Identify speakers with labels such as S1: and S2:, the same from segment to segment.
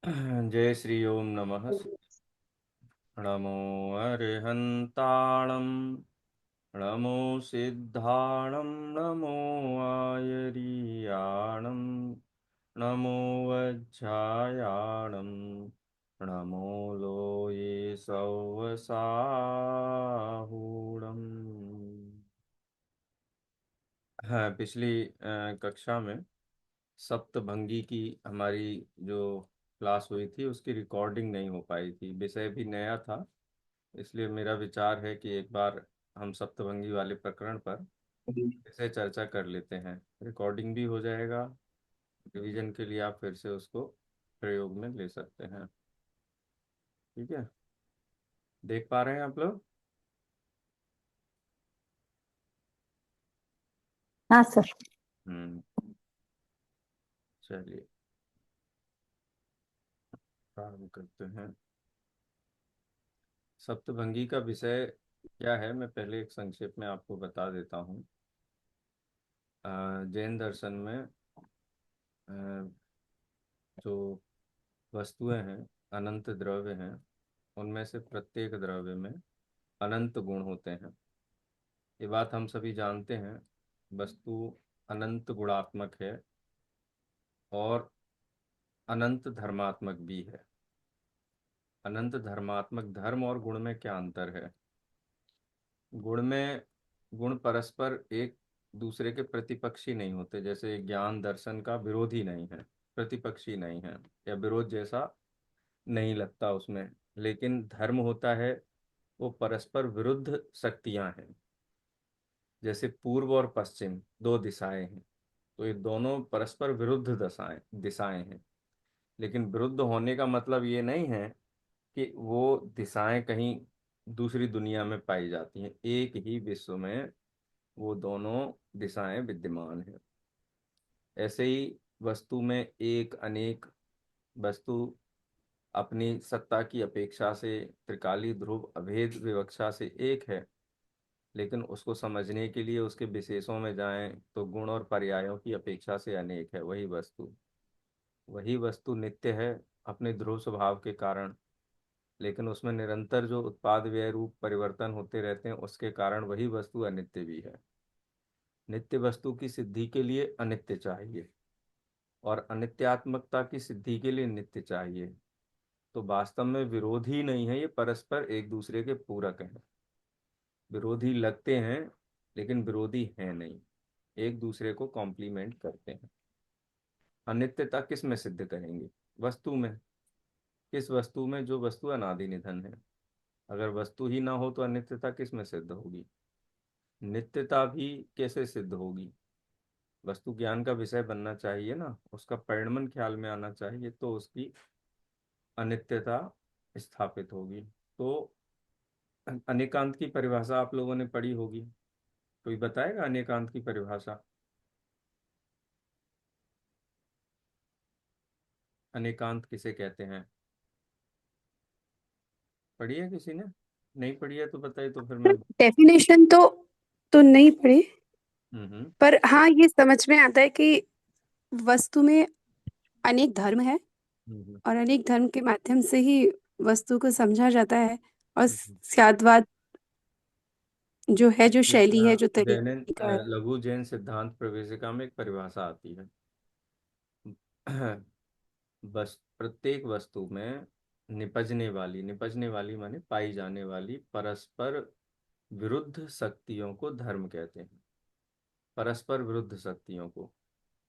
S1: जय श्री ओम नमः। नमो अरिहन्ताणं नमो सिद्धाणं नमो आयर्याणं नमो वज्झायाणं नमो लोये सौवसाहूणम्। हाँ, पिछली कक्षा में सप्तभंगी की हमारी जो क्लास हुई थी उसकी रिकॉर्डिंग नहीं हो पाई थी। विषय भी नया था, इसलिए मेरा विचार है कि एक बार हम सप्तभंगी वाले प्रकरण पर इसे चर्चा कर लेते हैं। रिकॉर्डिंग भी हो जाएगा। रिवीजन के लिए आप फिर से उसको प्रयोग में ले सकते हैं। ठीक है, देख पा रहे हैं आप लोग?
S2: हाँ सर।
S1: हम्म। चलिए प्रारंभ करते हैं। सप्तभंगी का विषय क्या है, मैं पहले एक संक्षेप में आपको बता देता हूँ। जैन दर्शन में अ, जो वस्तुएं हैं, अनंत द्रव्य हैं, उनमें से प्रत्येक द्रव्य में अनंत गुण होते हैं। ये बात हम सभी जानते हैं। वस्तु अनंत गुणात्मक है और अनंत धर्मात्मक भी है। अनंत धर्मात्मक, धर्म और गुण में क्या अंतर है? गुण में गुण परस्पर एक दूसरे के प्रतिपक्षी नहीं होते। जैसे ज्ञान दर्शन का विरोधी नहीं है, प्रतिपक्षी नहीं है, या विरोध जैसा नहीं लगता उसमें। लेकिन धर्म होता है, वो परस्पर विरुद्ध शक्तियां हैं। जैसे पूर्व और पश्चिम दो दिशाएं हैं, तो ये दोनों परस्पर विरुद्ध दशाएं दिशाएं हैं। लेकिन विरुद्ध होने का मतलब ये नहीं है कि वो दिशाएं कहीं दूसरी दुनिया में पाई जाती हैं। एक ही विश्व में वो दोनों दिशाएं विद्यमान हैं। ऐसे ही वस्तु में एक अनेक वस्तु अपनी सत्ता की अपेक्षा से त्रिकाली ध्रुव अभेद विवक्षा से एक है। लेकिन उसको समझने के लिए उसके विशेषों में जाएं तो गुण और पर्यायों की अपेक्षा से अनेक है वही वस्तु। वही वस्तु नित्य है अपने ध्रुव स्वभाव के कारण, लेकिन उसमें निरंतर जो उत्पाद व्यय रूप परिवर्तन होते रहते हैं उसके कारण वही वस्तु अनित्य भी है। नित्य वस्तु की सिद्धि के लिए अनित्य चाहिए और अनित्यात्मकता की सिद्धि के लिए नित्य चाहिए। तो वास्तव में विरोधी नहीं है, ये परस्पर एक दूसरे के पूरक हैं। विरोधी लगते हैं लेकिन विरोधी हैं नहीं, एक दूसरे को कॉम्प्लीमेंट करते हैं। अनित्यता किस में सिद्ध करेंगे? वस्तु में। किस वस्तु में? जो वस्तु अनादि निधन है। अगर वस्तु ही ना हो तो अनित्यता किस में सिद्ध होगी? नित्यता भी कैसे सिद्ध होगी? वस्तु ज्ञान का विषय बनना चाहिए ना, उसका परिणमन ख्याल में आना चाहिए, तो उसकी अनित्यता स्थापित होगी। तो अनेकांत की परिभाषा आप लोगों ने पढ़ी होगी। कोई बताएगा अनेकांत की परिभाषा? अनेकांत किसे कहते हैं? पढ़ी है किसी ने? नहीं पढ़ी है तो बताइए, तो फिर मैं।
S2: डेफिनेशन तो नहीं पढ़ी।
S1: हम्म।
S2: पर हाँ, ये समझ में आता है कि वस्तु में अनेक धर्म है
S1: हम्म।
S2: और अनेक धर्म के माध्यम से ही वस्तु को समझा जाता है। और
S1: हम्म।
S2: स्याद्वाद जो है, जो शैली है, जो
S1: जैन
S2: तरीका है।
S1: लघु जैन सिद्धांत प्रवेशिका में एक परिभाषा आती है। बस प्रत्येक वस्तु में निपजने वाली माने पाई जाने वाली परस्पर विरुद्ध शक्तियों को धर्म कहते हैं। परस्पर विरुद्ध शक्तियों को,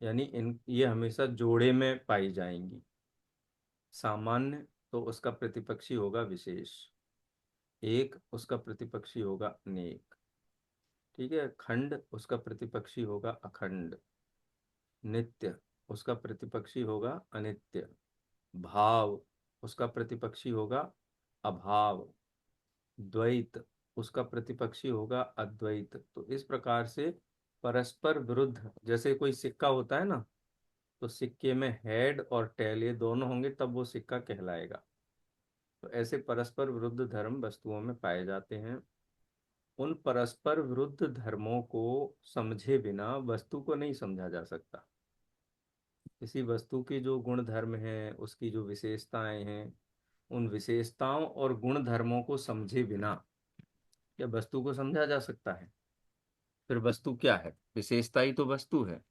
S1: यानी इन ये हमेशा जोड़े में पाई जाएंगी। सामान्य तो उसका प्रतिपक्षी होगा विशेष, एक उसका प्रतिपक्षी होगा अनेक। ठीक है, खंड उसका प्रतिपक्षी होगा अखंड। नित्य उसका प्रतिपक्षी होगा अनित्य। भाव उसका प्रतिपक्षी होगा अभाव। द्वैत उसका प्रतिपक्षी होगा अद्वैत। तो इस प्रकार से परस्पर विरुद्ध, जैसे कोई सिक्का होता है ना, तो सिक्के में हेड और टेल ये दोनों होंगे तब वो सिक्का कहलाएगा। तो ऐसे परस्पर विरुद्ध धर्म वस्तुओं में पाए जाते हैं। उन परस्पर विरुद्ध धर्मों को समझे बिना वस्तु को नहीं समझा जा सकता। किसी वस्तु के जो गुण धर्म हैं, उसकी जो विशेषताएं हैं, उन विशेषताओं और गुण धर्मों को समझे बिना क्या वस्तु को समझा जा सकता है? फिर वस्तु क्या है? विशेषता ही तो वस्तु है।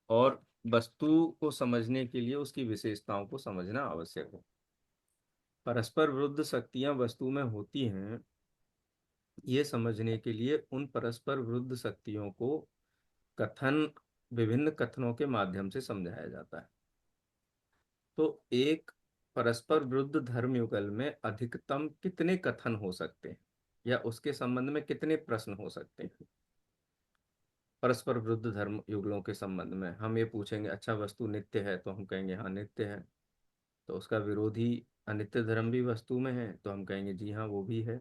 S1: और वस्तु को समझने के लिए उसकी विशेषताओं को समझना आवश्यक है। परस्पर विरुद्ध शक्तियां वस्तु में होती हैं, ये समझने के लिए उन परस्पर विरुद्ध शक्तियों को कथन विभिन्न कथनों के माध्यम से समझाया जाता है। तो एक परस्पर विरुद्ध धर्म युगल में अधिकतम कितने कथन हो सकते हैं, या उसके संबंध में कितने प्रश्न हो सकते हैं? परस्पर विरुद्ध धर्म युगलों के संबंध में हम ये पूछेंगे, अच्छा वस्तु नित्य है, तो हम कहेंगे हाँ नित्य है। तो उसका विरोधी अनित्य धर्म भी वस्तु में है, तो हम कहेंगे जी हाँ वो भी है।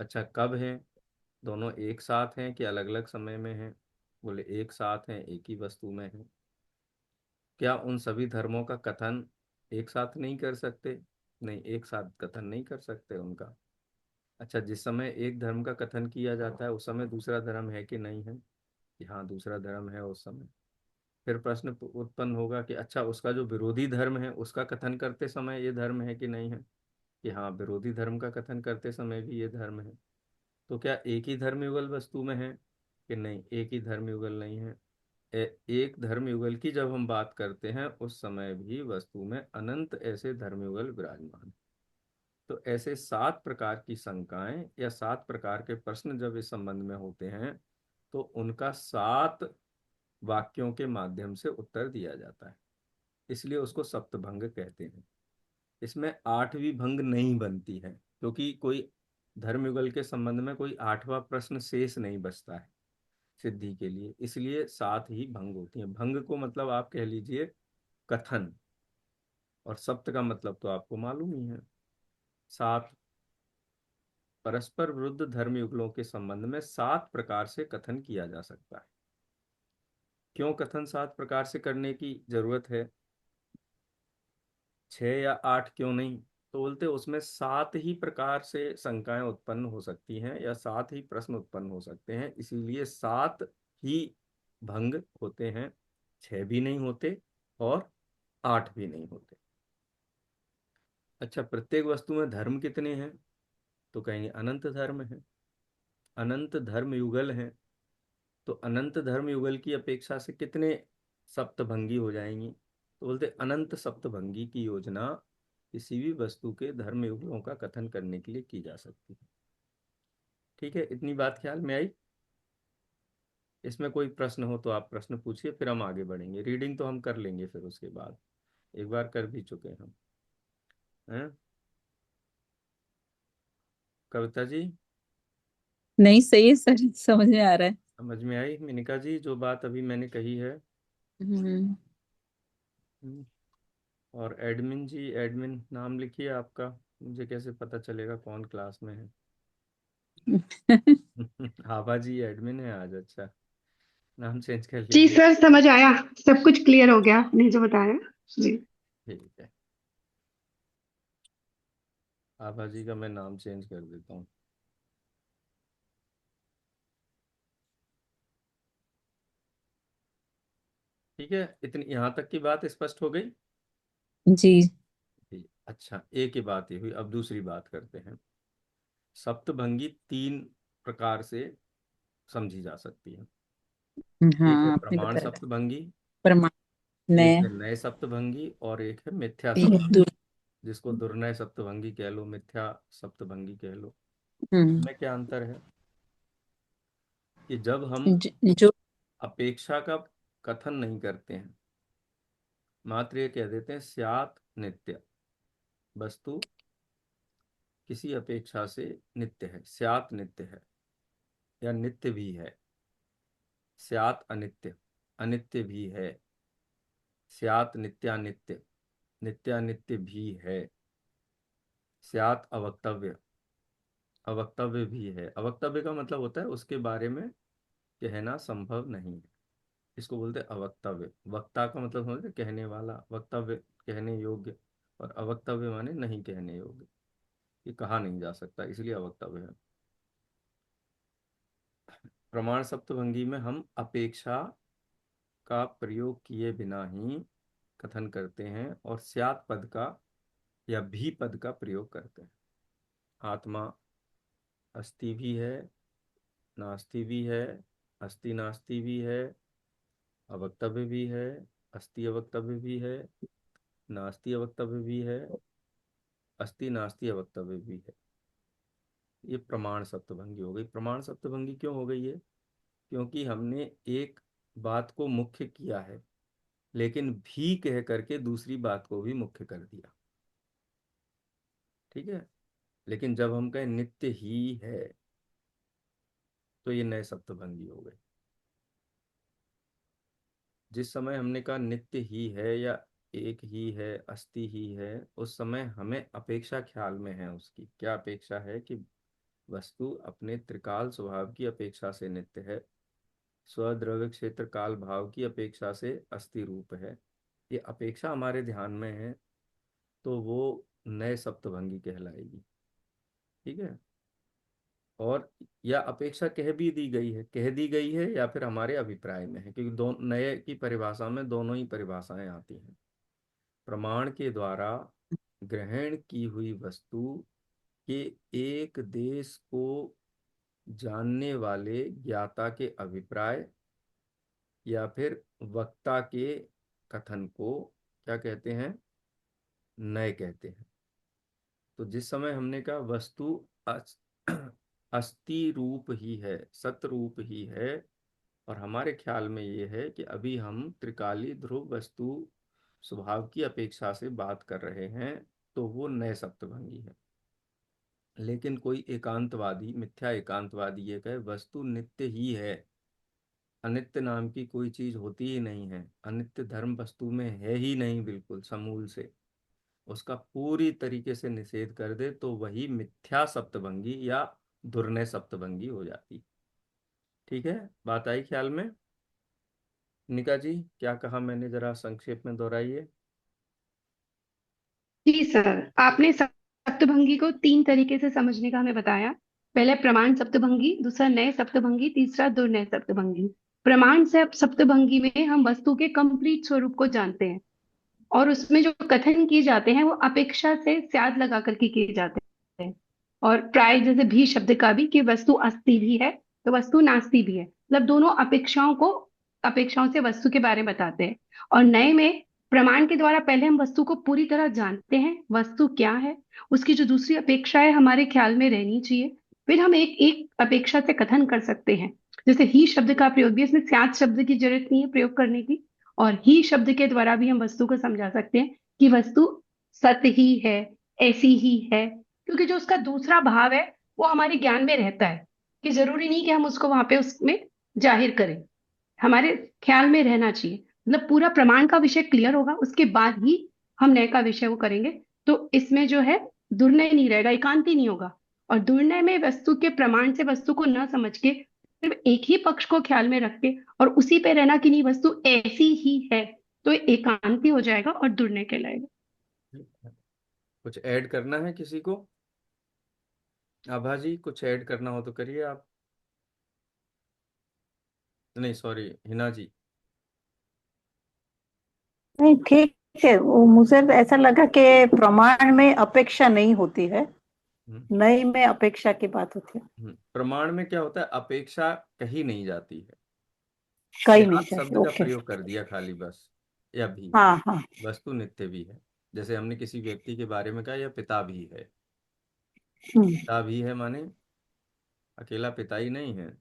S1: अच्छा कब है? दोनों एक साथ हैं कि अलग अलग समय में हैं? बोले एक साथ हैं, एक ही वस्तु में है। क्या उन सभी धर्मों का कथन एक साथ नहीं कर सकते? नहीं, एक साथ कथन नहीं कर सकते उनका। अच्छा, जिस समय एक धर्म का कथन किया जाता है उस समय दूसरा धर्म है कि नहीं है? कि हाँ दूसरा धर्म है उस समय। फिर प्रश्न उत्पन्न होगा कि अच्छा उसका जो विरोधी धर्म है उसका कथन करते समय ये धर्म है कि नहीं है? कि हाँ विरोधी धर्म का कथन करते समय भी ये धर्म है। तो क्या एक ही धर्म युगल वस्तु में है? कि नहीं, एक ही धर्म युगल नहीं है। एक धर्म युगल की जब हम बात करते हैं उस समय भी वस्तु में अनंत ऐसे धर्म युगल विराजमान हैं। तो ऐसे 7 प्रकार की शंकाएं या 7 प्रकार के प्रश्न जब इस संबंध में होते हैं, तो उनका 7 वाक्यों के माध्यम से उत्तर दिया जाता है। इसलिए उसको सप्तभंग कहते हैं। इसमें 8वीं भंग नहीं बनती है, क्योंकि कोई धर्मयुगल के संबंध में कोई 8वां प्रश्न शेष नहीं बचता है सिद्धि के लिए। इसलिए 7 ही भंग होती हैं। भंग को मतलब आप कह लीजिए कथन, और सप्त का मतलब तो आपको मालूम ही है, 7। परस्पर विरुद्ध धर्मयुगलों के संबंध में 7 प्रकार से कथन किया जा सकता है। क्यों कथन 7 प्रकार से करने की जरूरत है? 6 या 8 क्यों नहीं? तो बोलते उसमें 7 ही प्रकार से शंकाएं उत्पन्न हो सकती हैं या 7 ही प्रश्न उत्पन्न हो सकते हैं, इसीलिए 7 ही भंग होते हैं। 6 भी नहीं होते और 8 भी नहीं होते। अच्छा, प्रत्येक वस्तु में धर्म कितने हैं? तो कहेंगे अनंत धर्म है, अनंत धर्म युगल हैं। तो अनंत धर्म युगल की अपेक्षा से कितने सप्तभंगी हो जाएंगी? तो बोलते अनंत सप्तभंगी की योजना किसी भी वस्तु के धर्म युगलों का कथन करने के लिए की जा सकती है। ठीक है, इतनी बात ख्याल में आई? इसमें कोई प्रश्न हो तो आप प्रश्न पूछिए, फिर हम आगे बढ़ेंगे। रीडिंग तो हम कर लेंगे फिर उसके बाद, एक बार कर भी चुके हम। हैं कविता जी?
S3: नहीं, सही है सर, समझ में आ रहा है।
S1: समझ में आई मिनिका जी जो बात अभी मैंने कही है?
S3: हम्म।
S1: हम्म, और एडमिन जी, एडमिन नाम लिखिए आपका, मुझे कैसे पता चलेगा कौन क्लास में है? आभा जी एडमिन है आज? अच्छा, नाम चेंज कर
S2: जी
S1: लीजिए।
S2: सर, समझ आया। सब कुछ क्लियर हो गया आपने जो बताया। जी।
S1: ठीक है, आभा जी का मैं नाम चेंज कर देता हूँ। ठीक है, इतनी यहाँ तक की बात स्पष्ट हो गई?
S3: जी।
S1: जी, अच्छा एक ही बात ये हुई, अब दूसरी बात करते हैं। सप्तभंगी 3 प्रकार से समझी जा सकती है। एक है
S3: हाँ, आपने
S1: प्रमाण
S3: बताया था।
S1: सप्तभंगी,
S3: परमाणु
S1: एक
S3: नया।
S1: है नए सप्तभंगी, और एक है मिथ्या
S3: एक
S1: सप्तभंगी,
S3: दो।
S1: जिसको दुर्नय सप्तभंगी कह लो, मिथ्या सप्तभंगी कह लो।
S3: हम्म।
S1: इनमें क्या अंतर है? कि जब हम
S3: जो।
S1: अपेक्षा का कथन नहीं करते हैं, मात्र ये कह देते हैं स्यात् नित्य, वस्तु किसी अपेक्षा से नित्य है, स्यात् नित्य है या नित्य भी है। स्यात् अनित्य, अनित्य भी है। स्यात् नित्यानित्य, नित्यानित्य भी है। स्यात् अवक्तव्य, अवक्तव्य भी है। अवक्तव्य का मतलब होता है उसके बारे में कहना संभव नहीं है, इसको बोलते हैं अवक्तव्य। वक्ता का मतलब समझते हैं, कहने वाला। वक्तव्य कहने योग्य, और अवक्तव्य माने नहीं कहने योग्य, ये कहा नहीं जा सकता, इसलिए अवक्तव्य है। प्रमाण सप्तभंगी में हम अपेक्षा का प्रयोग किए बिना ही कथन करते हैं और स्यात् पद का या भी पद का प्रयोग करते हैं। आत्मा अस्ति भी है, नास्ति भी है, अस्ति नास्ति भी है, अवक्तव्य भी है, अस्ति अवक्तव्य भी है, नास्ति अवक्तव्य भी है, अस्ति नास्ति अवक्तव्य भी है। ये प्रमाण सप्तभंगी हो गई। प्रमाण सप्तभंगी क्यों हो गई है? क्योंकि हमने एक बात को मुख्य किया है लेकिन भी कह करके दूसरी बात को भी मुख्य कर दिया। ठीक है, लेकिन जब हम कहें नित्य ही है तो ये नए सप्तभंगी हो गए। जिस समय हमने कहा नित्य ही है या एक ही है, अस्ति ही है, उस समय हमें अपेक्षा ख्याल में है। उसकी क्या अपेक्षा है? कि वस्तु अपने त्रिकाल स्वभाव की अपेक्षा से नित्य है, स्वद्रव्य क्षेत्र काल भाव की अपेक्षा से अस्थि रूप है। ये अपेक्षा हमारे ध्यान में है तो वो नए सप्तभंगी कहलाएगी। ठीक है, और या अपेक्षा कह भी दी गई है, कह दी गई है या फिर हमारे अभिप्राय में है, क्योंकि दो नए की परिभाषा में दोनों ही परिभाषाएं आती हैं। प्रमाण के द्वारा ग्रहण की हुई वस्तु के एक देश को जानने वाले ज्ञाता के अभिप्राय या फिर वक्ता के कथन को क्या कहते हैं? नए कहते हैं। तो जिस समय हमने कहा वस्तु अस्थि रूप ही है, सत रूप ही है, और हमारे ख्याल में ये है कि अभी हम त्रिकाली ध्रुव वस्तु स्वभाव की अपेक्षा से बात कर रहे हैं, तो वो नए सप्तभंगी है। लेकिन कोई एकांतवादी, मिथ्या एकांतवादी ये कहे वस्तु नित्य ही है, अनित्य नाम की कोई चीज होती ही नहीं है, अनित्य धर्म वस्तु में है ही नहीं, बिल्कुल समूल से उसका पूरी तरीके से निषेध कर दे, तो वही मिथ्या सप्तभंगी या दुर्नय सप्तभंगी हो जाती। ठीक है, बात आई ख्याल में? निका जी, क्या कहा मैंने, जरा संक्षेप में दोहराइए।
S2: जी सर, आपने सप्तभंगी को तीन तरीके से समझने का हमें बताया। पहले प्रमाण सप्तभंगी, दूसरा नए सप्तभंगी, तीसरा दुर्नय सप्तभंगी। प्रमाण से सप्तभंगी में हम वस्तु के कंप्लीट स्वरूप को जानते हैं और उसमें जो कथन किए जाते हैं वो अपेक्षा से स्याद लगा करके किए जाते हैं। और प्राय जैसे भी शब्द का भी, कि वस्तु अस्ति भी है तो वस्तु नास्ति भी है, मतलब दोनों अपेक्षाओं से वस्तु के बारे में बताते हैं। और नए में प्रमाण के द्वारा पहले हम वस्तु को पूरी तरह जानते हैं, वस्तु क्या है, उसकी जो दूसरी अपेक्षा है हमारे ख्याल में रहनी चाहिए, फिर हम एक एक अपेक्षा से कथन कर सकते हैं। जैसे ही शब्द का प्रयोग भी, इसमें स्याद शब्द की जरूरत नहीं है प्रयोग करने की, और ही शब्द के द्वारा भी हम वस्तु को समझा सकते हैं कि वस्तु सत्य ही है, ऐसी ही है, क्योंकि जो उसका दूसरा भाव है वो हमारे ज्ञान में रहता है, कि जरूरी नहीं कि हम उसको वहां पे उसमें जाहिर करें, हमारे ख्याल में रहना चाहिए। मतलब पूरा प्रमाण का विषय क्लियर होगा, उसके बाद ही हम नए का विषय वो करेंगे। तो इसमें जो है दुर्नय नहीं रहेगा, एकांति नहीं होगा। और दुर्नय में वस्तु के प्रमाण से वस्तु को न समझ के सिर्फ एक ही पक्ष को ख्याल में रख के और उसी पे रहना कि नहीं वस्तु ऐसी ही है, तो ये एकांति हो जाएगा और दुर्नय कहलाएगा।
S1: कुछ ऐड करना है किसी को? आभा जी, कुछ ऐड करना हो तो करिए आप। नहीं, सॉरी, हिना जी।
S4: नहीं, ठीक है। वो मुझे ऐसा लगा कि प्रमाण में अपेक्षा नहीं होती है,
S1: हम्म,
S4: नई में अपेक्षा की बात होती है।
S1: प्रमाण में क्या होता है? अपेक्षा कही नहीं जाती है,
S4: कहीं नहीं
S1: स्यात्
S4: चाहिए।
S1: शब्द का
S4: ओके।
S1: प्रयोग कर दिया खाली बस, या भी।
S4: हाँ हाँ।
S1: वस्तु नित्य भी है, जैसे हमने किसी व्यक्ति के बारे में कहा यह पिता भी है।
S4: हम्म।
S1: पिता भी है माने अकेला पिता ही नहीं है,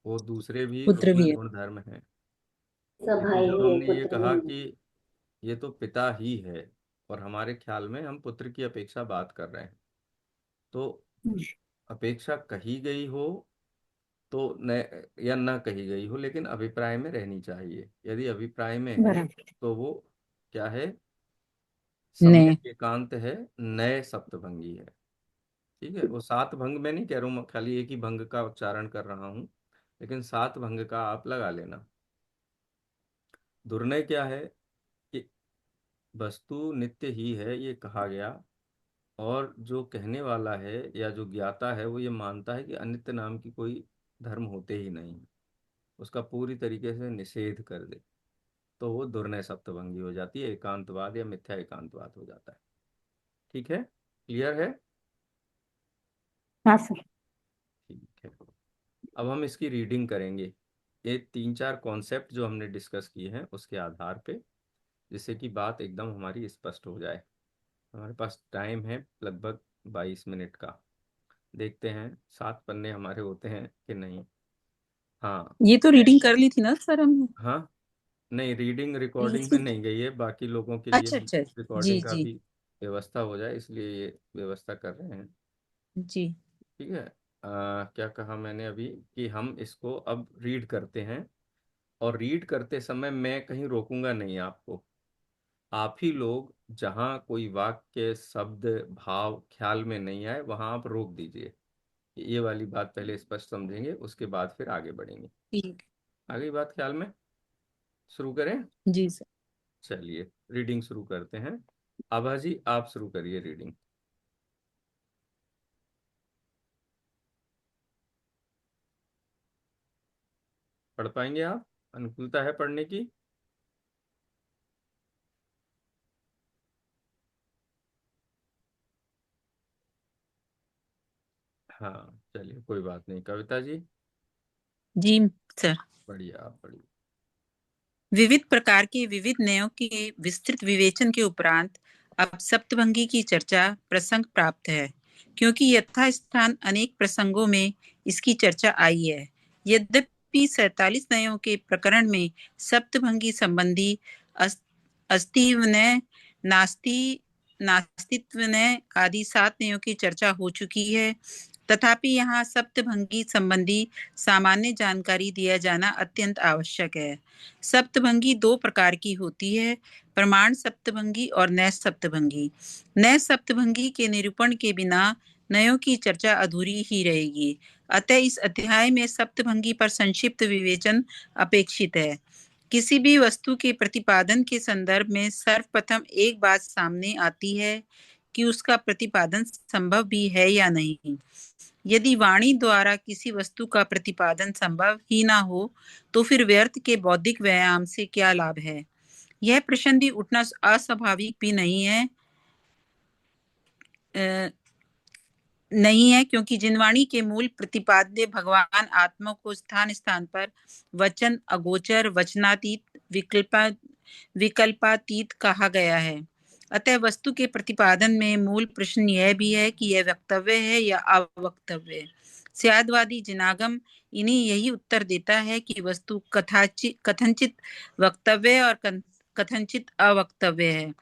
S1: वो दूसरे भी
S3: पुत्र
S1: उसमें
S3: भी है।
S1: गुण धर्म है।
S5: सब
S1: लेकिन
S5: भाई
S1: जब
S5: भी है,
S1: हमने ये
S5: पुत्र
S1: कहा
S5: भी है।
S1: कि ये तो पिता ही है और हमारे ख्याल में हम पुत्र की अपेक्षा बात कर रहे हैं, तो अपेक्षा कही गई हो तो न, या न कही गई हो, लेकिन अभिप्राय में रहनी चाहिए। यदि अभिप्राय में है
S4: बराबर।
S1: तो वो क्या है?
S3: ने
S1: सम्यक एकांत है, नए सप्तभंगी है। ठीक है, वो सात भंग में नहीं कह रहा हूँ मैं, खाली एक ही भंग का उच्चारण कर रहा हूँ, लेकिन सात भंग का आप लगा लेना। दुर्नय क्या है? कि वस्तु नित्य ही है ये कहा गया, और जो कहने वाला है या जो ज्ञाता है वो ये मानता है कि अनित्य नाम की कोई धर्म होते ही नहीं, उसका पूरी तरीके से निषेध कर दे। तो वो दुर्नय सप्तभंगी हो जाती है, एकांतवाद या मिथ्या एकांतवाद हो जाता है। ठीक है, क्लियर है?
S4: हाँ सर।
S1: ठीक है, अब हम इसकी रीडिंग करेंगे, ये तीन चार कॉन्सेप्ट जो हमने डिस्कस किए हैं उसके आधार पे, जिससे कि बात एकदम हमारी स्पष्ट हो जाए। हमारे पास टाइम है लगभग 22 मिनट का। देखते हैं 7 पन्ने हमारे होते हैं कि नहीं। हाँ।
S3: ये तो रीडिंग कर ली थी ना सर हमने।
S1: हाँ, नहीं, रीडिंग रिकॉर्डिंग में
S3: नहीं।
S1: नहीं गई है, बाकी लोगों के लिए
S3: अच्छा
S1: भी
S3: अच्छा। जी
S1: रिकॉर्डिंग का
S3: जी।
S1: भी व्यवस्था हो जाए, इसलिए ये व्यवस्था कर रहे हैं।
S3: जी।
S1: ठीक है। क्या कहा मैंने अभी कि हम इसको अब रीड करते हैं, और रीड करते समय मैं कहीं रोकूंगा नहीं आपको। आप ही लोग जहां कोई वाक्य शब्द भाव ख्याल में नहीं आए वहां आप रोक दीजिए। ये वाली बात पहले स्पष्ट समझेंगे, उसके बाद फिर आगे बढ़ेंगे।
S3: ठीक।
S1: आ गई बात ख्याल में? शुरू करें?
S3: जी सर।
S1: चलिए रीडिंग शुरू करते हैं। आभा जी आप शुरू करिए रीडिंग। पढ़ पाएंगे आप? अनुकूलता है पढ़ने की? हाँ चलिए, कोई बात नहीं। कविता जी?
S3: जी सर।
S1: बढ़िया, आप पढ़िए।
S3: विविध प्रकार के विविध न्यायों के विस्तृत विवेचन के उपरांत अब सप्तभंगी की चर्चा प्रसंग प्राप्त है, क्योंकि यथास्थान अनेक प्रसंगों में इसकी चर्चा आई है। यद्यपि 47 न्यायों के प्रकरण में सप्तभंगी संबंधी अस- अस्तित्व न्याय, नास्ति नास्तित्व न्याय आदि 7 न्यायों की चर्चा हो चुकी है, तथापि यहाँ सप्तभंगी संबंधी सामान्य जानकारी दिया जाना अत्यंत आवश्यक है। सप्तभंगी दो प्रकार की होती है, प्रमाण सप्तभंगी और नैश सप्तभंगी। नैश सप्तभंगी के निरूपण के बिना नयों की चर्चा अधूरी ही रहेगी। अतः इस अध्याय में सप्तभंगी पर संक्षिप्त विवेचन अपेक्षित है। किसी भी वस्तु के प्रतिपादन के संदर्भ में सर्वप्रथम एक बात सामने आती है कि उसका प्रतिपादन संभव भी है या नहीं। यदि वाणी द्वारा किसी वस्तु का प्रतिपादन संभव ही ना हो तो फिर व्यर्थ के बौद्धिक व्यायाम से क्या लाभ है। यह प्रश्न भी उठना अस्वाभाविक भी अ, नहीं है, क्योंकि जिनवाणी के मूल प्रतिपाद्य भगवान आत्मा को स्थान स्थान पर वचन अगोचर, वचनातीत, विकल्पातीत कहा गया है। अतः वस्तु के प्रतिपादन में मूल प्रश्न यह भी है कि यह वक्तव्य है या अवक्तव्य। स्यादवादी जिनागम इन्हें यही उत्तर देता है कि वस्तु कथनचित वक्तव्य और कथनचित अवक्तव्य है।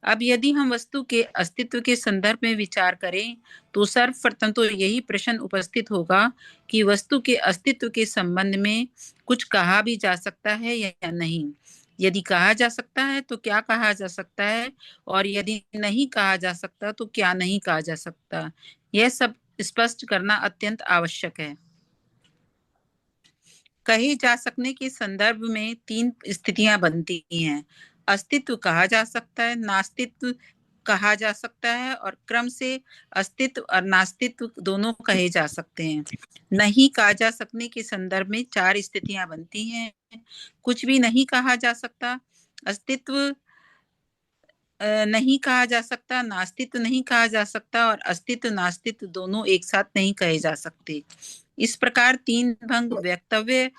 S3: अब यदि हम वस्तु के अस्तित्व के संदर्भ में विचार करें तो सर्वप्रथम तो यही प्रश्न उपस्थित होगा कि वस्तु के अस्तित्व के संबंध में कुछ कहा भी जा सकता है या नहीं। यदि कहा जा सकता है तो क्या कहा जा सकता है, और यदि नहीं कहा जा सकता तो क्या नहीं कहा जा सकता। यह सब स्पष्ट करना अत्यंत आवश्यक है। कहे जा सकने के संदर्भ में तीन स्थितियां बनती हैं। अस्तित्व कहा जा सकता है, नास्तित्व कहा जा सकता है, और क्रम से अस्तित्व और नास्तित्व दोनों कहे जा सकते हैं। नहीं कहा जा सकने के संदर्भ में चार स्थितियां बनती हैं। कुछ भी नहीं कहा जा सकता, अस्तित्व नहीं कहा जा सकता, नास्तित्व नहीं कहा जा सकता, और अस्तित्व नास्तित्व दोनों एक साथ नहीं कहे जा सकते। इस प्रकार तीन भंग वक्तव्य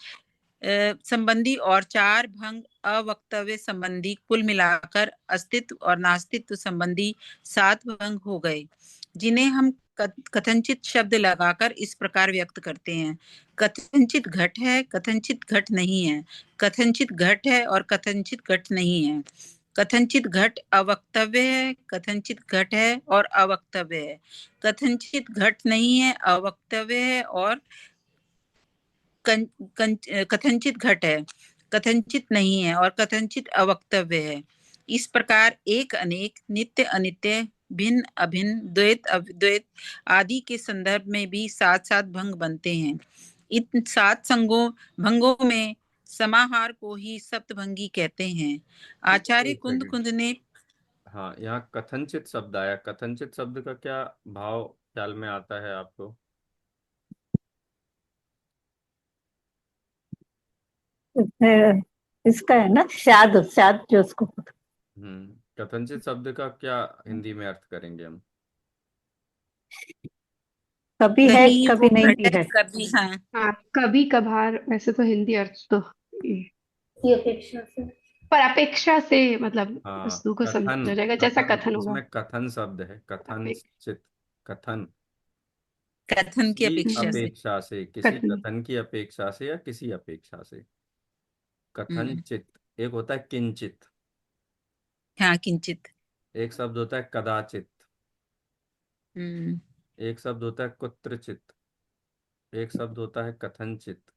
S3: संबंधी और चार भंग अवक्तव्य संबंधी कुल मिलाकर अस्तित्व और नास्तित्व संबंधी 7 भंग हो गए, जिन्हें हम कथनचित शब्द लगाकर इस प्रकार व्यक्त करते हैं। कथनचित घट है, कथनचित घट नहीं है, कथनचित घट है और कथनचित घट नहीं है। कथनचित घट अवक्तव्य है, कथनचित घट है और अवक्तव्य है। कथनचित घट नहीं है, अवक्तव्य है और कथनचित घट है, कथनचित नहीं है और कथनचित अवक्तव्य है। इस प्रकार एक अनेक, नित्य अनित्य, भिन्न अभिन्न, द्वैत अद्वैत आदि के संदर्भ में भी 7 भंग बनते हैं। इन 7 भंगों में समाहार को ही सप्तभंगी कहते हैं। आचार्य
S1: एक
S3: कुंद
S1: सेकंड।
S3: कुंद ने
S1: हाँ, यहाँ कथनचित शब्द आया, कथनचित शब्द का क्या भाव ख्याल में आता है आपको?
S4: इसका है ना, शाद शाद जो उसको।
S1: कथनचित शब्द का क्या हिंदी में अर्थ करेंगे हम?
S4: कभी है
S3: कहीं
S4: कभी
S3: वो
S4: नहीं भी
S3: घटे
S4: है।
S3: कभी, हाँ।
S2: हाँ, कभी कभार वैसे तो हिंदी अर्थ तो
S5: की अपेक्षा से।
S2: पर अपेक्षा से मतलब
S1: हाँ,
S2: वस्तु को
S1: कथन।
S2: समझा जाएगा, जैसा
S1: कथन
S2: कथन होगा।
S1: इसमें कथन शब्द है, कथन
S2: अपेक्षा।
S1: चित। कथन
S3: कथन की
S1: की
S3: अपेक्षा से।
S1: अपेक्षा से, किसी
S2: कथन।
S1: कथन की अपेक्षा से या किसी अपेक्षा से। कथन
S3: हम्म।
S1: चित। एक होता है किंचित।
S3: हाँ, किंचित।
S1: एक शब्द होता है कदाचित।
S3: हम्म।
S1: एक शब्द होता है कुत्रचित। एक शब्द होता है कथनचित।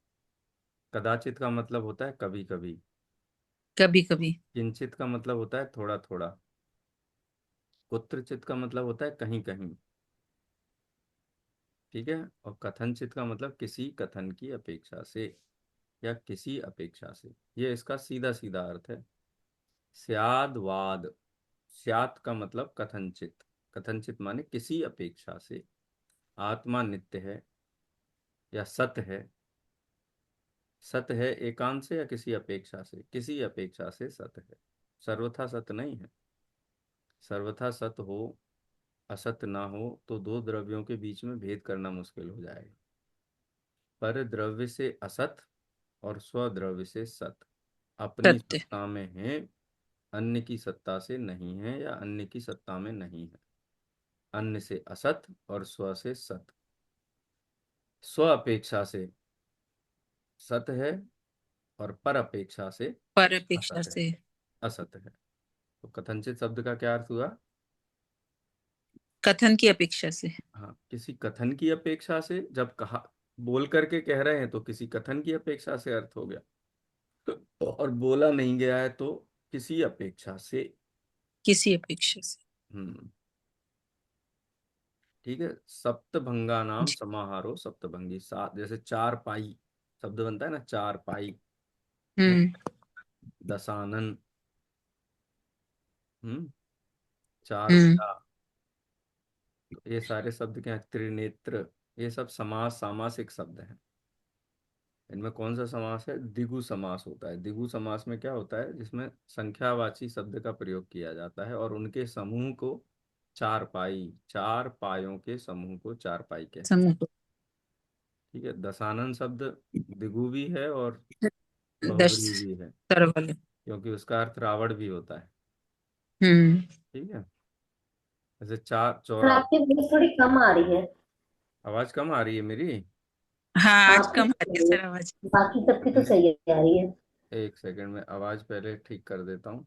S1: कदाचित का मतलब होता है कभी कभी।
S3: कभी कभी।
S1: किंचित का मतलब होता है थोड़ा थोड़ा। कुत्रचित का मतलब होता है कहीं कहीं। ठीक है। और कथनचित का मतलब किसी कथन की अपेक्षा से या किसी अपेक्षा से। ये इसका सीधा सीधा अर्थ है। स्याद वाद। स्यात का मतलब कथनचित। कथनचित माने किसी अपेक्षा से। आत्मा नित्य है या सत्य है। सत्य है एकांत से या किसी अपेक्षा से, किसी अपेक्षा से सत्य है। सर्वथा सत्य नहीं है। सर्वथा सत्य हो, असत्य ना हो तो दो द्रव्यों के बीच में भेद करना मुश्किल हो जाएगा। पर द्रव्य से असत और स्वद्रव्य से सत अपनी
S3: सत्य।
S1: सत्ता में है, अन्य की सत्ता से नहीं है या अन्य की सत्ता में नहीं है। अन्य से असत और स्व से सत। स्व अपेक्षा से सत है और पर अपेक्षा से
S3: पर अपेक्षा
S1: असत है।
S3: से।
S1: असत है। तो कथनचित शब्द का क्या अर्थ हुआ?
S3: कथन की अपेक्षा से।
S1: हाँ, किसी कथन की अपेक्षा से। जब कहा बोल करके कह रहे हैं तो किसी कथन की अपेक्षा से अर्थ हो गया। और बोला नहीं गया है तो किसी अपेक्षा से।
S3: किसी अपेक्षा से।
S1: हम्म। ठीक है। सप्तभंगा नाम
S3: जी।
S1: समाहारो सप्तभंगी। सात जैसे चार पाई शब्द बनता है ना, चार पाई। है।
S3: हम्म।
S1: दशानन। हम्म। चार
S3: हम्म।
S1: भुजा। तो ये सारे शब्द क्या है? त्रिनेत्र। ये सब समास सामासिक शब्द हैं। इनमें कौन सा समास है? द्विगु समास होता है। द्विगु समास में क्या होता है? जिसमें संख्यावाची शब्द का प्रयोग किया जाता है और उनके समूह को चार पाई, चार पायों के समूह को चार पाई कहते हैं।
S3: समूह।
S1: ठीक है। दशानन शब्द द्विगु भी है और
S3: दस
S1: बहुब्री भी है,
S3: सरवल।
S1: क्योंकि उसका अर्थ रावण भी होता है।
S3: हम्म।
S1: ठीक है। जैसे चार
S5: और
S1: चौरा।
S5: आपकी वॉइस थोड़ी कम आ रही है।
S1: आवाज कम आ रही है मेरी?
S3: हाँ, आज
S5: आपकी
S3: कम आ रही है
S5: सही है,
S3: सर आवाज।
S5: बाकी सबकी तो
S1: मैंने
S5: सही आ रही है।
S1: एक सेकंड में आवाज पहले ठीक कर देता हूँ।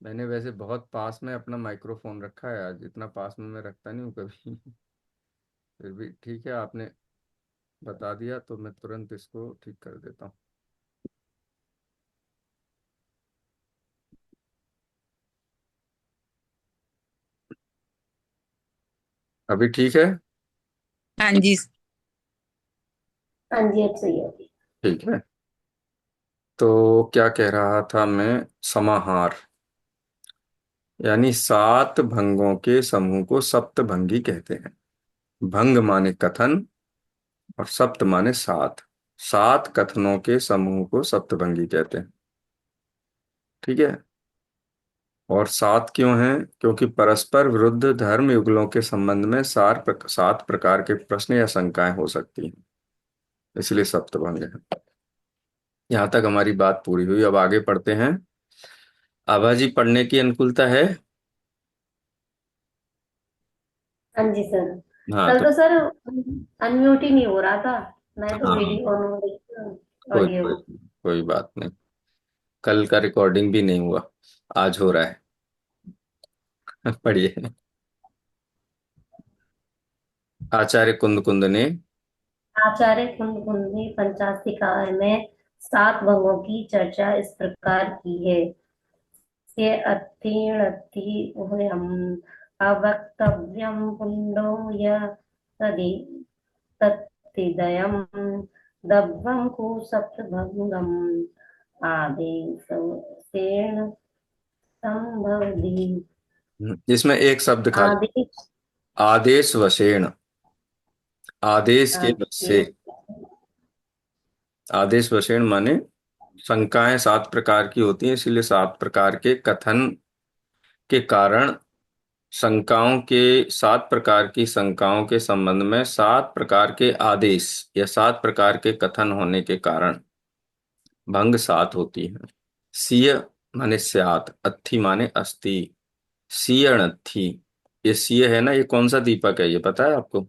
S1: मैंने वैसे बहुत पास में अपना माइक्रोफोन रखा है, आज इतना पास में मैं रखता नहीं हूँ कभी। फिर भी ठीक है, आपने बता दिया तो मैं तुरंत इसको ठीक कर देता हूँ। अभी ठीक है?
S3: हाँ जी।
S5: हाँ जी, अब सही है।
S1: ठीक है। तो क्या कह रहा था मैं? समाहार यानी सात भंगों के समूह को सप्तभंगी कहते हैं। भंग माने कथन और सप्त माने सात। सात कथनों के समूह को सप्तभंगी कहते हैं। ठीक है। और सात क्यों हैं? क्योंकि परस्पर विरुद्ध धर्म युगलों के संबंध में सात प्रकार के प्रश्न या शंकाएं हो सकती हैं, इसलिए सप्तभंग है। यहाँ तक हमारी बात पूरी हुई। अब आगे पढ़ते हैं। आवाजी पढ़ने की अनुकूलता है?
S5: हाँ जी सर।
S1: हाँ
S5: कल
S1: तो
S5: तो सर अनम्यूट ही नहीं हो रहा था, मैं तो
S1: हाँ,
S5: वीडियो ऑन हो रही थी,
S1: कोई
S5: ऑडियो।
S1: कोई कोई बात नहीं। कल का रिकॉर्डिंग भी नहीं हुआ, आज हो रहा है। पढ़िए। आचार्य कुंद कुंद ने
S5: आचार्य कुंद कुंद ने पंचास्तिका में सात भंगों की चर्चा इस प्रकार की है। से अत्थिणत्थि उभयम् अवक्तव्यं पुण्डो य तदि तत्तिदयम् दब्बं कुसप्तभङ्गम् आदेशेन संभवति।
S1: इसमें एक शब्द खाली।
S5: आदेश।
S1: आदेश वशेण। आदेश के वश से।
S5: आदेश।
S1: आदेश वशेण माने शंकाएं 7 प्रकार की होती हैं, इसीलिए 7 प्रकार के कथन के कारण, 7 प्रकार की शंकाओं के संबंध में 7 प्रकार के आदेश या 7 प्रकार के कथन होने के कारण भंग 7 होती है। सिय माने स्यात्, अत्थि माने अस्ति, सियणत्थि। ये सिय है ना, ये कौन सा दीपक है, ये पता है आपको?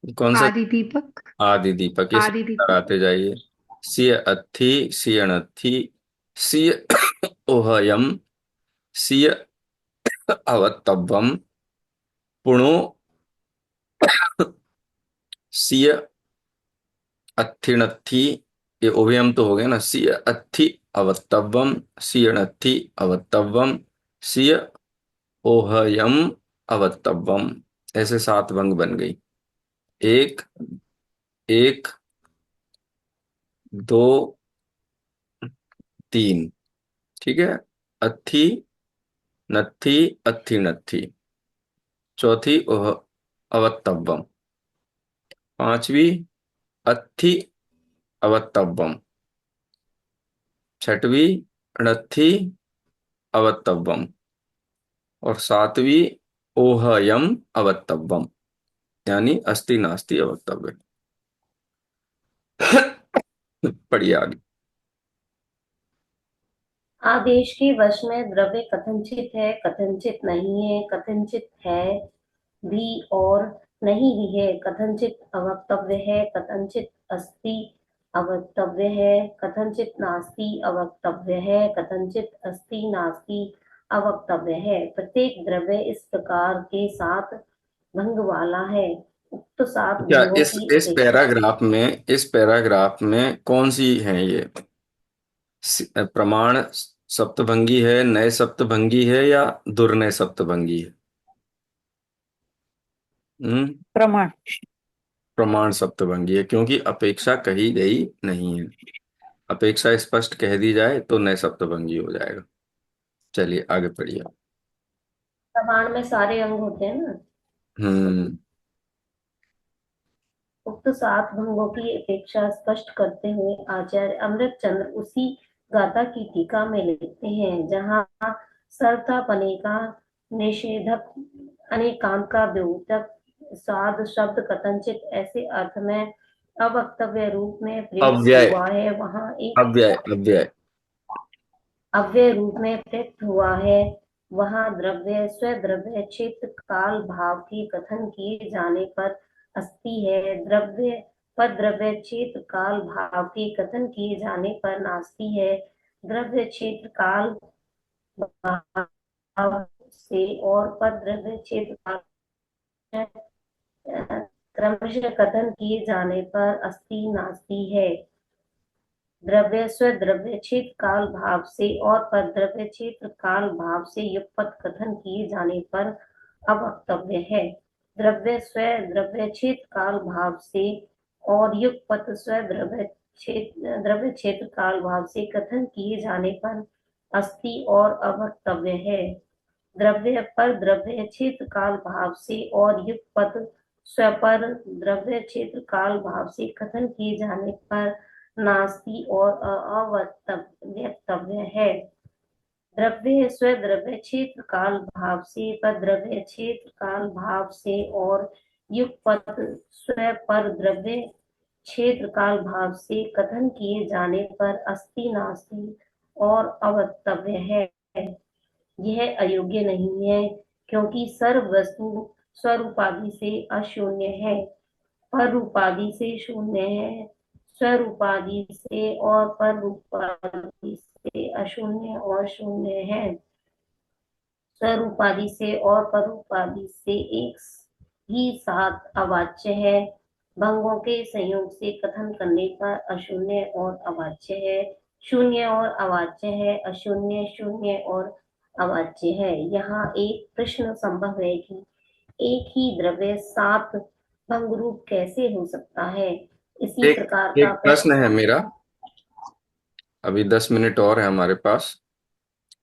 S1: ये कौन सा?
S2: आदि दीपक।
S1: आदि दीपक। ये सब
S2: आदि दीपक।
S1: लगाते जाइए। सिय अत्थि, सियणत्थि, सिय ओहयम, सिय अवत्तव्यम, पुणो सिय अत्थिणत्थि। ये उभयम तो हो गया ना, सिय अत्थि अवत्तव्यम, सियणत्थि अवत्तव्यम, सिय ओहयम अवत्तव्यम। ऐसे 7 भंग बन गई। एक, एक, दो, तीन। ठीक है। अत्थि नत्थि, अत्थि नत्थि। चौथी ओह अवत्तव्यम। पांचवी अत्थि अवत्तव्यम। छठवीं णत्थि अवत्तव्यम। और सातवीं ओहयम अवत्तव्यम, यानी अस्ति नास्ति अवक्तव्य। पढ़िए आगे।
S5: आदेश के वश में द्रव्य कथनचित है, कथनचित नहीं है, कथनचित है भी और नहीं भी है, कथनचित अवक्तव्य है, कथनचित अस्ति अवक्तव्य है, कथनचित नास्ति अवक्तव्य है, कथनचित अस्ति नास्ति अवक्तव्य है। प्रत्येक द्रव्य इस प्रकार के 7 भंग वाला है। उक्त 7
S1: क्या
S5: भंगों
S1: इस
S5: की
S1: इस
S5: अपेक्षा
S1: पैराग्राफ में कौन सी है ये? प्रमाण सप्तभंगी है, नए सप्तभंगी है, या दुर्नय सप्तभंगी है?
S4: प्रमाण।
S1: प्रमाण सप्तभंगी है, क्योंकि अपेक्षा कही गई नहीं है। अपेक्षा स्पष्ट कह दी जाए तो नए सप्तभंगी हो जाएगा। चलिए आगे पढ़िए।
S5: प्रमाण में सारे अंग होते हैं ना।
S1: हम्म।
S5: उक्त 7 भंगों की अपेक्षा स्पष्ट करते हुए आचार्य अमृतचंद्र उसी गाथा की टीका में लिखते हैं, जहाँ सर्वथापने का निषेधक, अनेकांत का द्योतक, साध शब्द कथनचित ऐसे अर्थ में अवक्तव्य रूप में प्रयुक्त
S1: अव्यय,
S5: हुआ है, वहाँ एक
S1: अव्यय, अव्यय।
S5: अव्यय रूप में प्रयुक्त हुआ है, वहाँ द्रव्य स्वद्रव्य क्षेत्र काल भाव के कथन किए जाने पर अस्ति है, द्रव्य पद्रव्य क्षेत्र काल भाव के कथन किए जाने पर नास्ति है। द्रव्य क्षेत्र काल भाव से और पद्रव्य क्षेत्र काल क्रमशः कथन किए जाने पर अस्ति नास्ति है। द्रव्य स्वद्रव्य क्षेत्र काल भाव से और परद्रव्य क्षेत्र काल भाव से युगपत कथन किए जाने पर अवक्तव्य है। द्रव्य स्वद्रव्य क्षेत्र काल भाव से और युगपत स्वद्रव्य क्षेत्र काल भाव से कथन किए जाने पर अस्ति और अवक्तव्य है। द्रव्य पर द्रव्य क्षेत्र काल भाव से और युगपत स्वपर द्रव्य क्षेत्र काल भाव से कथन किए जाने पर नास्ति और अवक्तव्य है। द्रव्य स्वद्रव्य क्षेत्र काल भाव से पद्रव्य क्षेत्र काल भाव से और युगपत स्व पर द्रव्य क्षेत्र काल भाव से कथन किए जाने पर अस्ति नास्ति और अवक्तव्य है। यह अयोग्य नहीं है, क्योंकि सर्व वस्तु स्वरूपादि से अशून्य है, पर रूपादि से शून्य है, स्वरूपादि से और पर रूपादि से अशून्य और शून्य है, स्वरूपादि से और पर रूपादि से एक ही साथ अवाच्य है। भंगों के संयोग से कथन करने पर अशून्य और अवाच्य है, शून्य और अवाच्य है, अशून्य शून्य और अवाच्य है। यहाँ एक प्रश्न संभव है कि एक ही द्रव्य 7 भंग रूप कैसे हो सकता है। इसी
S1: एक
S5: प्रकार का
S1: एक प्रश्न है मेरा। अभी 10 मिनट और है हमारे पास।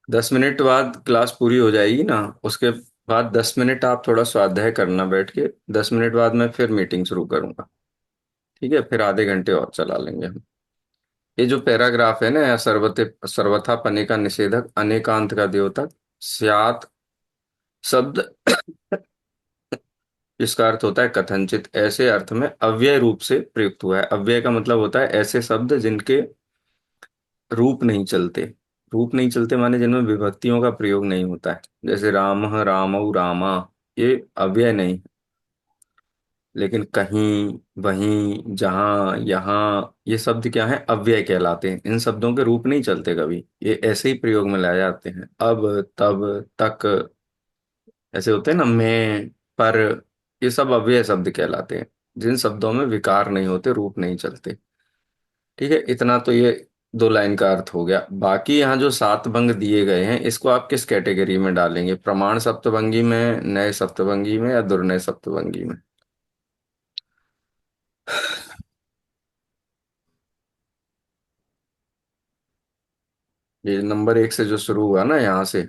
S1: 10 मिनट बाद क्लास पूरी हो जाएगी ना, उसके बाद 10 मिनट आप थोड़ा स्वाध्याय करना बैठ के। 10 मिनट बाद मैं फिर मीटिंग शुरू करूंगा। ठीक है, फिर आधे घंटे और चला लेंगे हम। ये जो पैराग्राफ है ना, यहाँ सर्वथा पने का निषेधक, अनेकांत का द्योतक, स्यात् शब्द इसका अर्थ होता है कथनचित, ऐसे अर्थ में अव्यय रूप से प्रयुक्त हुआ है। अव्यय का मतलब होता है ऐसे शब्द जिनके रूप नहीं चलते। रूप नहीं चलते माने जिनमें विभक्तियों का प्रयोग नहीं होता है, जैसे राम, रामौ, रामा, ये अव्यय नहीं। लेकिन कहीं, वहीं, जहां, यहाँ, ये शब्द क्या है, अव्यय कहलाते हैं। इन शब्दों के रूप नहीं चलते कभी, ये ऐसे ही प्रयोग में लाए जाते हैं। अब, तब, तक, ऐसे होते हैं ना, मैं, पर, ये सब अव्यय शब्द कहलाते हैं, जिन शब्दों में विकार नहीं होते, रूप नहीं चलते। ठीक है, इतना तो ये दो लाइन का अर्थ हो गया। बाकी यहाँ जो सात भंग दिए गए हैं, इसको आप किस कैटेगरी में डालेंगे? प्रमाण सप्तभंगी में, नए सप्तभंगी में, या दुर्नय सप्तभंगी में? ये नंबर एक से जो शुरू हुआ ना यहाँ से,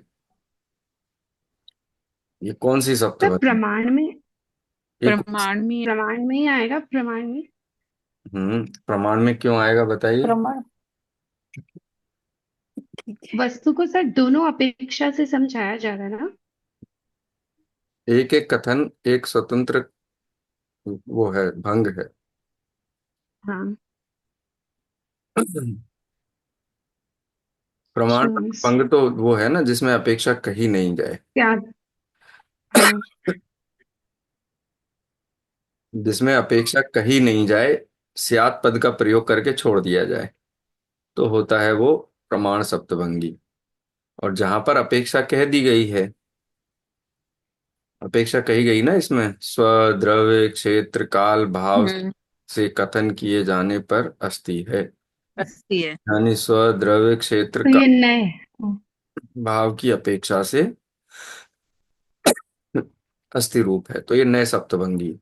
S1: ये कौन सी
S2: सर
S1: सप्तभंगी? ये
S2: प्रमाण में ही आएगा, प्रमाण में।
S1: प्रमाण में क्यों आएगा बताइए।
S4: प्रमाण।
S2: वस्तु को सर दोनों अपेक्षा से समझाया जा रहा है ना।
S1: एक एक कथन एक स्वतंत्र वो है, भंग है।
S2: हाँ।
S1: प्रमाण
S2: चूज।
S1: भंग तो वो है ना जिसमें अपेक्षा कही नहीं जाए।
S2: क्या। हाँ।
S1: जिसमें अपेक्षा कही नहीं जाए, स्यात् पद का प्रयोग करके छोड़ दिया जाए, तो होता है वो प्रमाण सप्तभंगी। और जहां पर अपेक्षा कह दी गई है, अपेक्षा कही गई ना इसमें, स्व, द्रव्य, क्षेत्र, काल, भाव से कथन किए जाने पर अस्ति है।
S3: अस्ति है।
S1: यानी स्व, द्रव्य, क्षेत्र,
S2: तो
S1: काल,
S2: ये नए।
S1: भाव की अपेक्षा से अस्थि रूप है, तो ये नए सप्तभंगी।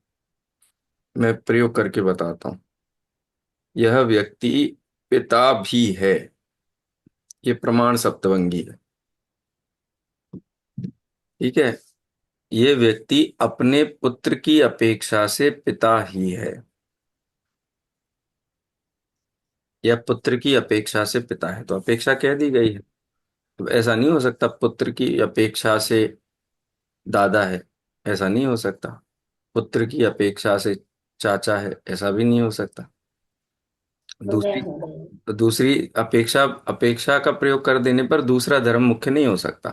S1: मैं प्रयोग करके बताता हूं। यह व्यक्ति पिता भी है, ये प्रमाण सप्तभंगी है। ठीक है। ये व्यक्ति अपने पुत्र की अपेक्षा से पिता ही है, या पुत्र की अपेक्षा से पिता है, तो अपेक्षा कह दी गई है। तो ऐसा नहीं हो सकता पुत्र की अपेक्षा से दादा है, ऐसा नहीं हो सकता। पुत्र की अपेक्षा से चाचा है, ऐसा भी नहीं हो सकता।
S5: हो गया
S1: दूसरी
S5: हो गया।
S1: दूसरी अपेक्षा, अपेक्षा का प्रयोग कर देने पर दूसरा धर्म मुख्य नहीं हो सकता।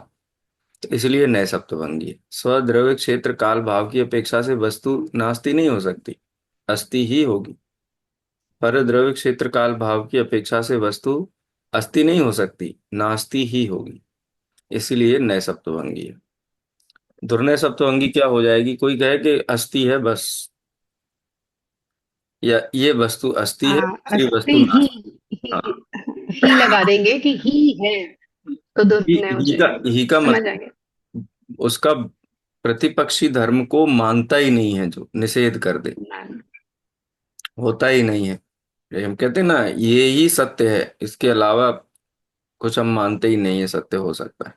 S1: तो इसलिए नए सप्तभंगी है। स्वद्रव्य, क्षेत्र, काल, भाव की अपेक्षा से वस्तु नास्ति नहीं हो सकती, अस्ति ही होगी। पर द्रव्य, क्षेत्र, काल, भाव की अपेक्षा से वस्तु अस्ति नहीं हो सकती, नास्ति ही होगी। इसीलिए नए सप्तभंगी है। दुर्नय सप्तभंगी क्या हो जाएगी? कोई कहे कि अस्ति है बस, या ये वस्तु अस्ति है, दूसरी
S2: अस्ति
S1: वस्तु
S2: ही।
S1: नास्ति। हाँ,
S2: ही लगा देंगे कि ही है, तो दुर्नय हो जाएगा।
S1: ही का
S2: समझ
S1: मतलब
S2: आ गया।
S1: उसका प्रतिपक्षी धर्म को मानता ही नहीं है, जो निषेध कर दे, होता ही नहीं है। ये हम कहते हैं ना, ये ही सत्य है, इसके अलावा कुछ हम मानते ही नहीं है सत्य हो सकता है।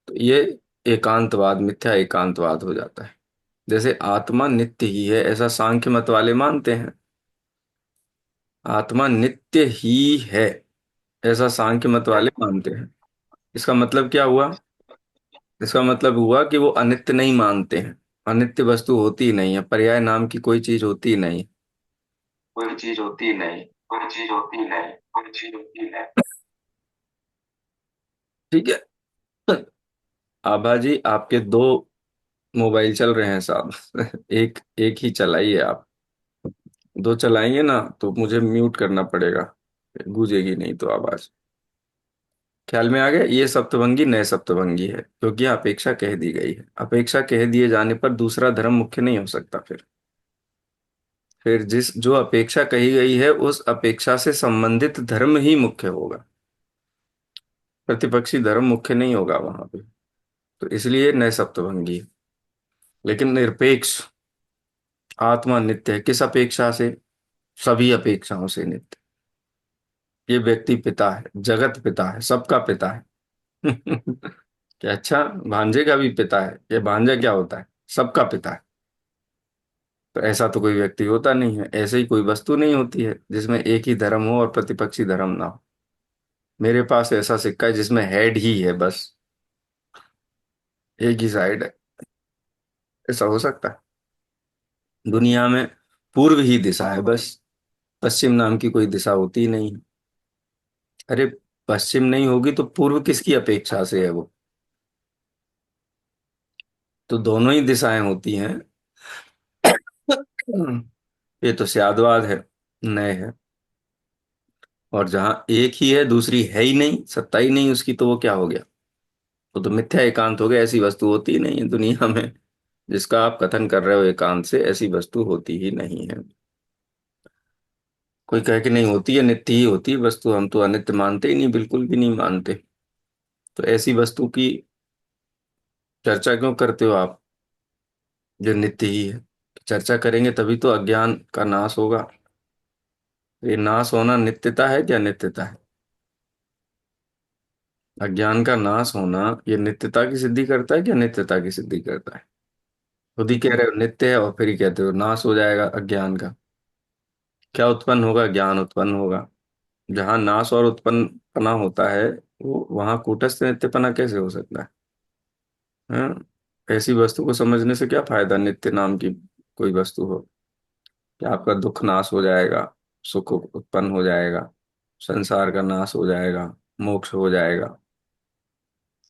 S1: तो ये एकांतवाद, मिथ्या एकांतवाद हो जाता है। जैसे आत्मा नित्य ही है, ऐसा सांख्य मत वाले मानते हैं। आत्मा नित्य ही है, ऐसा सांख्य मत वाले मानते हैं। इसका मतलब क्या हुआ? इसका मतलब हुआ कि वो अनित्य नहीं मानते हैं। अनित्य वस्तु होती ही नहीं है, पर्याय नाम की कोई चीज होती ही नहीं। कोई चीज होती ही नहीं, कोई चीज होती ही नहीं, कोई चीज होती ही नहीं। ठीक है। आभा जी, आपके दो मोबाइल चल रहे हैं साहब। एक एक ही चलाइए आप। दो चलाएंगे ना तो मुझे म्यूट करना पड़ेगा, गूंजेगी नहीं तो आवाज। ख्याल में आ गया? ये सप्तभंगी नए सप्तभंगी है, क्योंकि यह अपेक्षा कह दी गई है। अपेक्षा कह दिए जाने पर दूसरा धर्म मुख्य नहीं हो सकता। फिर जिस जो अपेक्षा कही गई है, उस अपेक्षा से संबंधित धर्म ही मुख्य होगा, प्रतिपक्षी धर्म मुख्य नहीं होगा वहां पे। तो इसलिए नए सप्तभंगी है। लेकिन निरपेक्ष, आत्मा नित्य है। किस अपेक्षा से? सभी अपेक्षाओं से नित्य। ये व्यक्ति पिता है, जगत पिता है, सबका पिता है। क्या अच्छा, भांजे का भी पिता है? ये भांजा क्या होता है? सबका पिता है। तो ऐसा तो कोई व्यक्ति होता नहीं है, ऐसे ही कोई वस्तु नहीं होती है जिसमें एक ही धर्म हो और प्रतिपक्षी धर्म ना हो। मेरे पास ऐसा सिक्का है जिसमें हेड ही है, बस एक ही साइड है। ऐसा हो सकता है? दुनिया में पूर्व ही दिशा है बस, पश्चिम नाम की कोई दिशा होती ही नहीं है। अरे, पश्चिम नहीं होगी तो पूर्व किसकी अपेक्षा से है वो? तो दोनों ही दिशाएं होती हैं। ये तो स्यादवाद है, नए है। और जहां एक ही है, दूसरी है ही नहीं, सत्ता ही नहीं उसकी, तो वो क्या हो गया? वो तो मिथ्या एकांत हो गया। ऐसी वस्तु होती ही नहीं है दुनिया में। जिसका आप कथन कर रहे हो एकांत से, ऐसी वस्तु होती ही नहीं है। कोई कहे कि नहीं होती है, नित्य ही होती है वस्तु, हम तो अनित्य मानते ही नहीं, बिल्कुल भी नहीं मानते। तो ऐसी वस्तु की चर्चा क्यों करते हो आप जो नित्य ही है? चर्चा करेंगे तभी तो अज्ञान का नाश होगा। ये नाश होना नित्यता है क्या? नित्यता है। अज्ञान का नाश होना ये नित्यता की सिद्धि करता है क्या? नित्यता की सिद्धि करता है। खुद ही कह रहे हो नित्य है और फिर ही कहते हो नाश हो जाएगा अज्ञान का। क्या उत्पन्न होगा? ज्ञान उत्पन्न होगा। जहां नाश और उत्पन्नपना होता है, वो वहां कूटस्थ नित्यपना कैसे हो सकता है? हाँ? ऐसी वस्तु को समझने से क्या फायदा? नित्य नाम की कोई वस्तु हो कि आपका दुख नाश हो जाएगा, सुख उत्पन्न हो जाएगा, संसार का नाश हो जाएगा, मोक्ष हो जाएगा।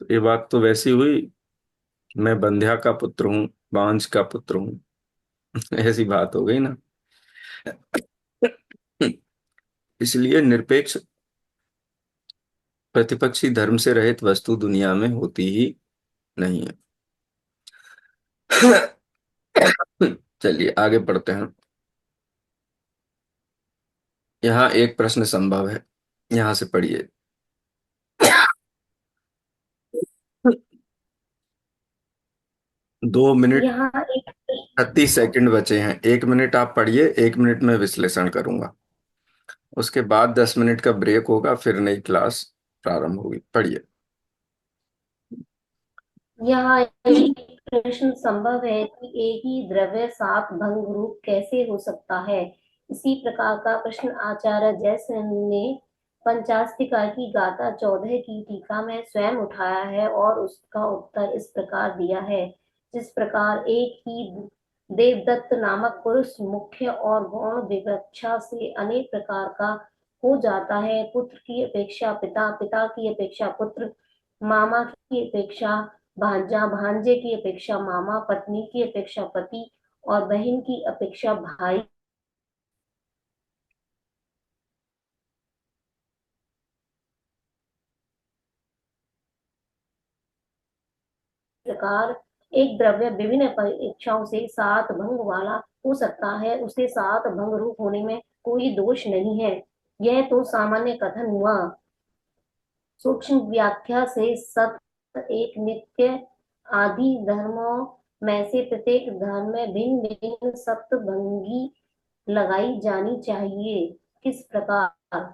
S1: तो ये बात तो वैसी हुई, मैं बंध्या का पुत्र हूँ, बांझ का पुत्र हूँ। ऐसी बात हो गई ना। इसलिए निरपेक्ष प्रतिपक्षी धर्म से रहित वस्तु दुनिया में होती ही नहीं है। चलिए आगे पढ़ते हैं। यहाँ एक प्रश्न संभव है, यहां से पढ़िए। 2 मिनट
S5: यहाँ एक
S1: 36 सेकंड बचे हैं। 1 मिनट आप पढ़िए, 1 मिनट में विश्लेषण करूंगा। उसके बाद 10 मिनट का ब्रेक होगा, फिर नई क्लास प्रारंभ होगी। पढ़िए।
S5: यहाँ एक प्रश्न संभव है कि एक ही द्रव्य सात भंग रूप कैसे हो सकता है। इसी प्रकार का प्रश्न आचार्य जयसेन ने पंचास्तिका की गाथा 14 की टीका में स्वयं उठाया है और उसका उत्तर इस प्रकार दिया है। जिस प्रकार एक ही देवदत्त नामक पुरुष मुख्य और गौण विवक्षा से अनेक प्रकार का हो जाता है, पुत्र की अपेक्षा पिता, पिता की अपेक्षा पुत्र, मामा की अपेक्षा भांजा, भांजे की अपेक्षा मामा, पत्नी की अपेक्षा पति और बहन की अपेक्षा भाई प्रकार एक द्रव्य विभिन्न अपेक्षाओं से सात भंग वाला हो सकता है, उसे सात भंग रूप होने में कोई दोष नहीं है। यह तो सामान्य कथन हुआ। सूक्ष्म व्याख्या से सत एक नित्य आदि धर्मों में से प्रत्येक धर्म में भिन्न भिन्न सप्तभंगी लगाई जानी चाहिए। किस प्रकार?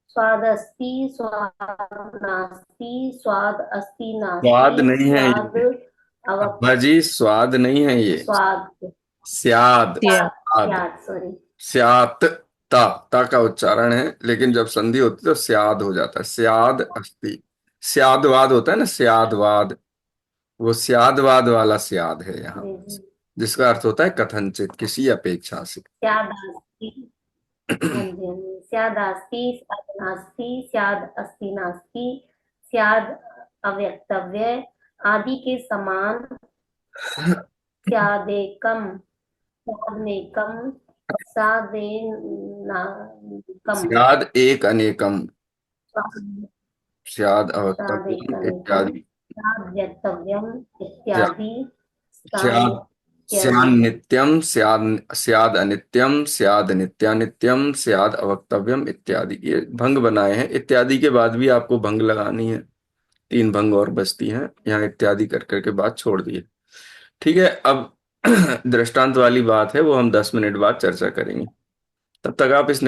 S5: स्वादस्ति स्वाद नास्ति, स्वाद अस्ति
S1: स्वाद
S5: नास्ति,
S1: नहीं है
S5: स्वाद
S1: ये
S5: अवक
S1: अब्बा जी, स्वाद नहीं है ये,
S5: स्वाद
S1: स्याद।
S3: त्या
S1: स्वाद,
S5: याद सॉरी
S1: स्यात। ता का उच्चारण है, लेकिन जब संधि होती है तो स्याद हो जाता है। स्याद अस्ति। स्यादवाद होता है ना, स्यादवाद। वो स्यादवाद वाला स्याद है यहाँ,
S5: जी जी
S1: जिसका अर्थ होता है कथनचित, किसी अपेक्षा से।
S5: स्याद अस्ति हाँ जी हाँ जी स्याद अस्ति स्याद नास्ति स्याद अस्ति नास्ति स्याद अव्यक्तव्य आदि के समान स्यादेकम स्यादनेकम सादेनाकम
S1: स्याद एक अनेकम, स्याद अवक्तव्यम
S5: सादेकमेकम
S1: इत्यादि।
S5: साध्यक्तव्यम
S1: स्या-
S5: इत्यादि
S1: स्याद
S5: सानित्यम।
S1: स्यान नित्यम, स्याद स्याद अनित्यम, स्याद नित्यानित्यम, स्याद अवक्तव्यम इत्यादि। ये भंग बनाए हैं। इत्यादि के बाद भी आपको भंग लगानी है। 3 भंग और बचती हैं, यहाँ इत्यादि कर करके बात छोड़ दी है। ठीक है, अब दृष्टांत वाली बात है, वो हम 10 मिनट बाद चर्चा करेंगे। तब तक आप इस